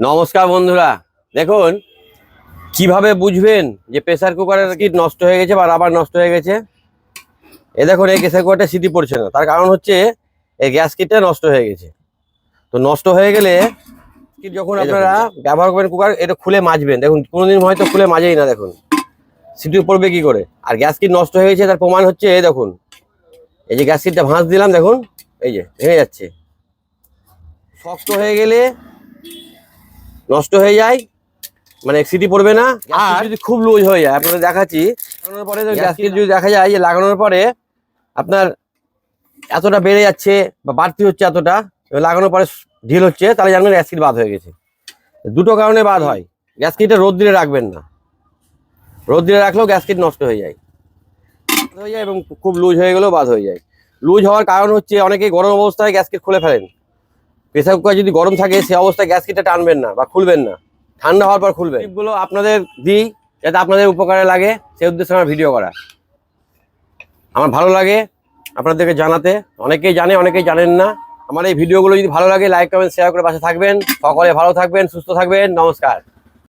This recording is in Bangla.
নমস্কার বন্ধুরা, দেখুন কিভাবে বুঝবেন যে প্রেসার কুকারের কিট নষ্ট হয়ে গেছে বা রাবার নষ্ট হয়ে গেছে। দেখুন এই প্রেসার কুকারটা সিটি পড়ছে না, তার কারণ হচ্ছে এই গ্যাস কিটটা নষ্ট হয়ে গেছে। তো নষ্ট হয়ে গেলে যখন আপনারা ব্যবহার করবেন কুকার, এটা খুলে মাজবেন। দেখুন কোনোদিন হয়তো খুলে মাজেই না, দেখুন সিটি পড়বে কি করে। আর গ্যাস কিট নষ্ট হয়ে গেছে তার প্রমাণ হচ্ছে এই দেখুন, এই যে গ্যাস কিটটা ভাঁজ দিলাম, দেখুন এই যে ভেঙে যাচ্ছে। শক্ত হয়ে গেলে নষ্ট হয়ে যায়, মানে সিটি পড়বে না। আর যদি খুব লুজ হয়ে যায়, আপনাদের দেখাচ্ছি, লাগানোর পরে গ্যাস কিট যদি দেখা যায় যে লাগানোর পরে আপনার এতটা বেড়ে যাচ্ছে বা বাড়তি হচ্ছে এতটা, লাগানোর পরে ঢিল হচ্ছে, তাহলে জানবেন গ্যাস কিট বাদ হয়ে গেছে। দুটো কারণে বাদ হয়। গ্যাস কিটে রোদ দিলে রাখবেন না, রোদ দিলে রাখলেও গ্যাস কিট নষ্ট হয়ে যায় এবং খুব লুজ হয়ে গেলেও বাদ হয়ে যায়। লুজ হওয়ার কারণ হচ্ছে অনেকেই গরম অবস্থায় গ্যাস কিট খুলে ফেলেন। প্রেসার কুকার যদি গরম থাকে সে অবস্থায় গ্যাস কিটটা টানবেন না বা খুলবেন না, ঠান্ডা হওয়ার পর খুলবেন। টিপগুলো আপনাদের দিই যাতে আপনাদের উপকারে লাগে, সেই উদ্দেশ্যে আমার ভিডিও করা। আমার ভালো লাগে আপনাদেরকে জানাতে। অনেকেই জানে, অনেকেই জানেন না। আমার এই ভিডিওগুলো যদি ভালো লাগে লাইক কমেন্ট শেয়ার করে পাশে থাকবেন। সকলে ভালো থাকবেন, সুস্থ থাকবেন। নমস্কার।